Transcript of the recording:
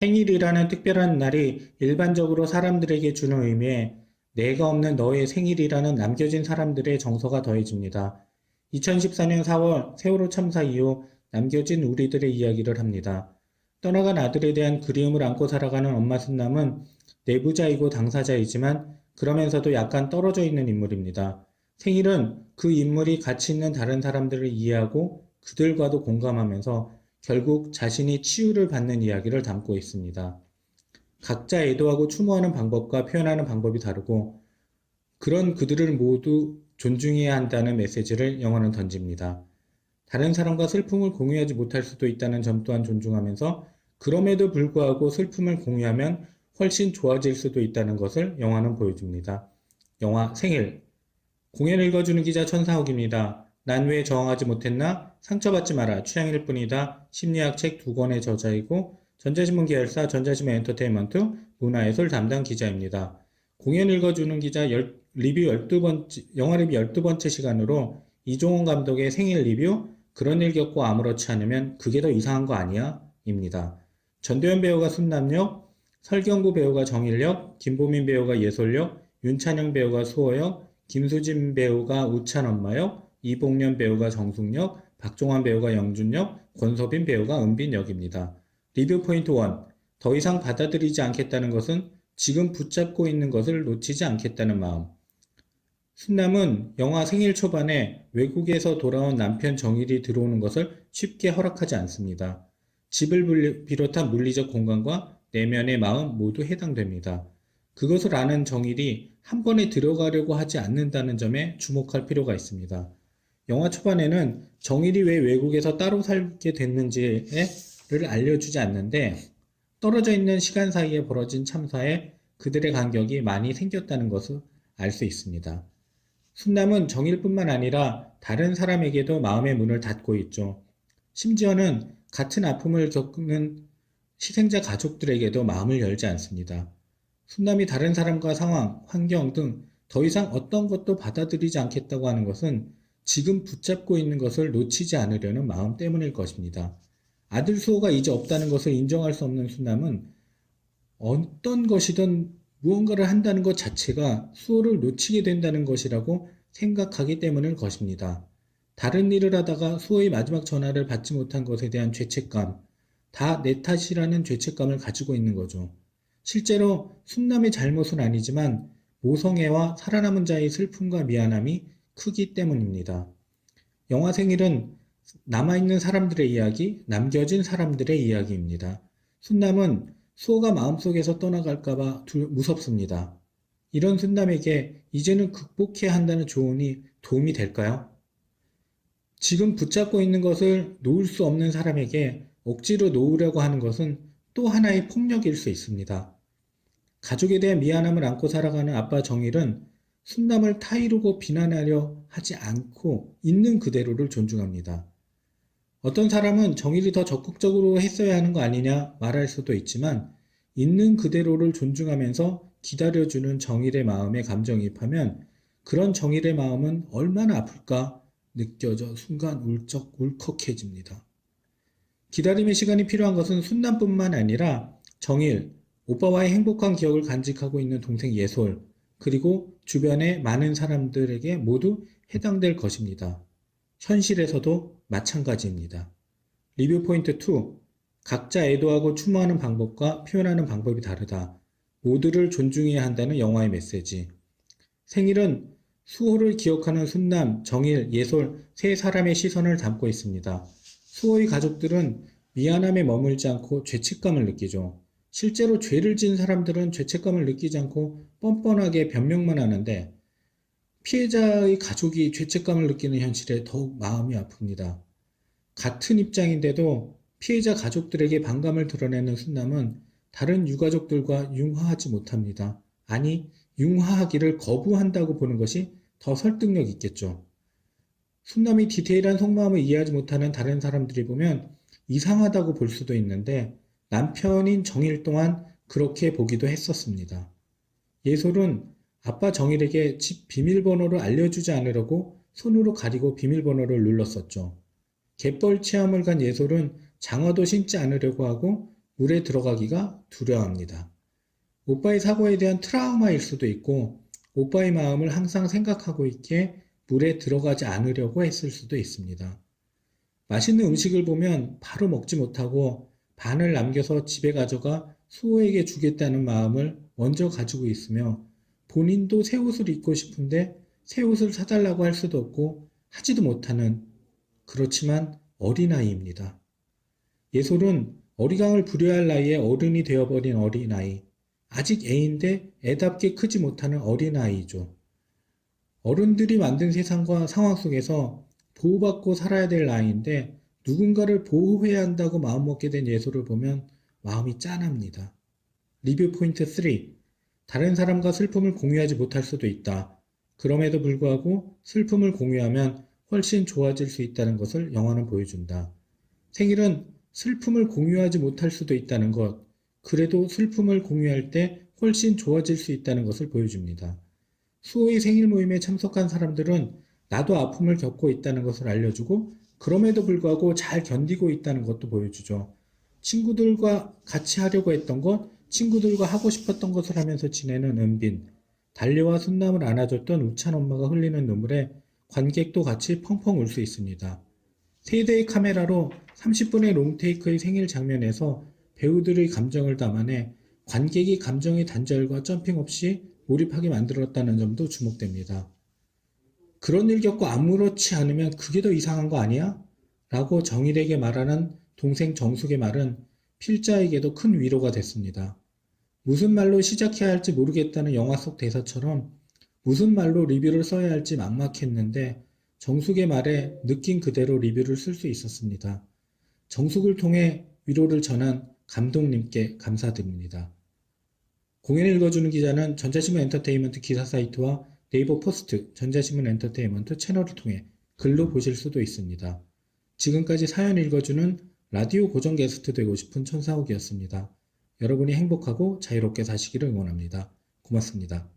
생일이라는 특별한 날이 일반적으로 사람들에게 주는 의미에 내가 없는 너의 생일이라는 남겨진 사람들의 정서가 더해집니다. 2014년 4월 세월호 참사 이후 남겨진 우리들의 이야기를 합니다. 떠나간 아들에 대한 그리움을 안고 살아가는 엄마 순남은 내부자이고 당사자이지만 그러면서도 약간 떨어져 있는 인물입니다. 생일은 그 인물이 가치 있는 다른 사람들을 이해하고 그들과도 공감하면서 결국 자신이 치유를 받는 이야기를 담고 있습니다. 각자 애도하고 추모하는 방법과 표현하는 방법이 다르고 그런 그들을 모두 존중해야 한다는 메시지를 영화는 던집니다. 다른 사람과 슬픔을 공유하지 못할 수도 있다는 점 또한 존중하면서 그럼에도 불구하고 슬픔을 공유하면 훨씬 좋아질 수도 있다는 것을 영화는 보여줍니다. 영화 생일 공연 읽어주는 기자 천사옥입니다. 난 왜 저항하지 못했나? 상처받지 마라. 취향일 뿐이다. 심리학 책 2권의 저자이고 전자신문 계열사 전자신문 엔터테인먼트 문화예술 담당 기자입니다. 공연 읽어주는 기자 리뷰 12번째, 영화 리뷰 12번째 시간으로 이종원 감독의 생일 리뷰 그런 일 겪고 아무렇지 않으면 그게 더 이상한 거 아니야? 입니다. 전도연 배우가 순남역, 설경구 배우가 정일역, 김보민 배우가 예솔역, 윤찬영 배우가 수호역, 김수진 배우가 우찬 엄마역, 이봉련 배우가 정숙역, 박종환 배우가 영준역, 권소빈 배우가 은빈 역입니다. 리뷰 포인트 1. 더 이상 받아들이지 않겠다는 것은 지금 붙잡고 있는 것을 놓치지 않겠다는 마음. 순남은 영화 생일 초반에 외국에서 돌아온 남편 정일이 들어오는 것을 쉽게 허락하지 않습니다. 집을 비롯한 물리적 공간과 내면의 마음 모두 해당됩니다. 그것을 아는 정일이 한 번에 들어가려고 하지 않는다는 점에 주목할 필요가 있습니다. 영화 초반에는 정일이 왜 외국에서 따로 살게 됐는지를 알려주지 않는데 떨어져 있는 시간 사이에 벌어진 참사에 그들의 간격이 많이 생겼다는 것을 알 수 있습니다. 순남은 정일뿐만 아니라 다른 사람에게도 마음의 문을 닫고 있죠. 심지어는 같은 아픔을 겪는 희생자 가족들에게도 마음을 열지 않습니다. 순남이 다른 사람과 상황, 환경 등 더 이상 어떤 것도 받아들이지 않겠다고 하는 것은 지금 붙잡고 있는 것을 놓치지 않으려는 마음 때문일 것입니다. 아들 수호가 이제 없다는 것을 인정할 수 없는 순남은 어떤 것이든 무언가를 한다는 것 자체가 수호를 놓치게 된다는 것이라고 생각하기 때문일 것입니다. 다른 일을 하다가 수호의 마지막 전화를 받지 못한 것에 대한 죄책감, 다 내 탓이라는 죄책감을 가지고 있는 거죠. 실제로 순남의 잘못은 아니지만 모성애와 살아남은 자의 슬픔과 미안함이 크기 때문입니다. 영화 생일은 남아있는 사람들의 이야기, 남겨진 사람들의 이야기입니다. 순남은 수호가 마음속에서 떠나갈까봐 무섭습니다. 이런 순남에게 이제는 극복해야 한다는 조언이 도움이 될까요? 지금 붙잡고 있는 것을 놓을 수 없는 사람에게 억지로 놓으려고 하는 것은 또 하나의 폭력일 수 있습니다. 가족에 대한 미안함을 안고 살아가는 아빠 정일은 순남을 타이르고 비난하려 하지 않고 있는 그대로를 존중합니다. 어떤 사람은 정일이 더 적극적으로 했어야 하는 거 아니냐 말할 수도 있지만 있는 그대로를 존중하면서 기다려주는 정일의 마음에 감정이입하면 그런 정일의 마음은 얼마나 아플까 느껴져 순간 울컥해집니다. 기다림의 시간이 필요한 것은 순남뿐만 아니라 정일, 오빠와의 행복한 기억을 간직하고 있는 동생 예솔, 그리고 주변의 많은 사람들에게 모두 해당될 것입니다. 현실에서도 마찬가지입니다. 리뷰 포인트 2. 각자 애도하고 추모하는 방법과 표현하는 방법이 다르다. 모두를 존중해야 한다는 영화의 메시지. 생일은 수호를 기억하는 순남, 정일, 예솔 세 사람의 시선을 담고 있습니다. 수호의 가족들은 미안함에 머물지 않고 죄책감을 느끼죠. 실제로 죄를 지은 사람들은 죄책감을 느끼지 않고 뻔뻔하게 변명만 하는데 피해자의 가족이 죄책감을 느끼는 현실에 더욱 마음이 아픕니다. 같은 입장인데도 피해자 가족들에게 반감을 드러내는 순남은 다른 유가족들과 융화하지 못합니다. 아니, 융화하기를 거부한다고 보는 것이 더 설득력 있겠죠. 순남이 디테일한 속마음을 이해하지 못하는 다른 사람들이 보면 이상하다고 볼 수도 있는데 남편인 정일 또한 그렇게 보기도 했었습니다. 예솔은 아빠 정일에게 집 비밀번호를 알려주지 않으려고 손으로 가리고 비밀번호를 눌렀었죠. 갯벌 체험을 간 예솔은 장화도 신지 않으려고 하고 물에 들어가기가 두려워합니다. 오빠의 사고에 대한 트라우마일 수도 있고 오빠의 마음을 항상 생각하고 있기에 물에 들어가지 않으려고 했을 수도 있습니다. 맛있는 음식을 보면 바로 먹지 못하고 반을 남겨서 집에 가져가 수호에게 주겠다는 마음을 먼저 가지고 있으며 본인도 새 옷을 입고 싶은데 새 옷을 사달라고 할 수도 없고 하지도 못하는 그렇지만 어린아이입니다. 예솔은 어리광을 부려할 나이에 어른이 되어버린 어린아이. 아직 애인데 애답게 크지 못하는 어린아이죠. 어른들이 만든 세상과 상황 속에서 보호받고 살아야 될 나이인데 누군가를 보호해야 한다고 마음먹게 된 예솔을 보면 마음이 짠합니다. 리뷰 포인트 3. 다른 사람과 슬픔을 공유하지 못할 수도 있다. 그럼에도 불구하고 슬픔을 공유하면 훨씬 좋아질 수 있다는 것을 영화는 보여준다. 생일은 슬픔을 공유하지 못할 수도 있다는 것, 그래도 슬픔을 공유할 때 훨씬 좋아질 수 있다는 것을 보여줍니다. 수호의 생일 모임에 참석한 사람들은 나도 아픔을 겪고 있다는 것을 알려주고 그럼에도 불구하고 잘 견디고 있다는 것도 보여주죠. 친구들과 같이 하려고 했던 것, 친구들과 하고 싶었던 것을 하면서 지내는 은빈, 달려와 순남을 안아줬던 우찬 엄마가 흘리는 눈물에 관객도 같이 펑펑 울 수 있습니다. 세 대의 카메라로 30분의 롱테이크의 생일 장면에서 배우들의 감정을 담아내 관객이 감정의 단절과 점핑 없이 몰입하게 만들었다는 점도 주목됩니다. 그런 일 겪고 아무렇지 않으면 그게 더 이상한 거 아니야? 라고 정일에게 말하는 동생 정숙의 말은 필자에게도 큰 위로가 됐습니다. 무슨 말로 시작해야 할지 모르겠다는 영화 속 대사처럼 무슨 말로 리뷰를 써야 할지 막막했는데 정숙의 말에 느낀 그대로 리뷰를 쓸 수 있었습니다. 정숙을 통해 위로를 전한 감독님께 감사드립니다. 공연을 읽어주는 기자는 전자신문 엔터테인먼트 기사 사이트와 네이버 포스트, 전자신문 엔터테인먼트 채널을 통해 글로 보실 수도 있습니다. 지금까지 사연 읽어주는 라디오 고정 게스트 되고 싶은 천사옥이었습니다. 여러분이 행복하고 자유롭게 사시기를 응원합니다. 고맙습니다.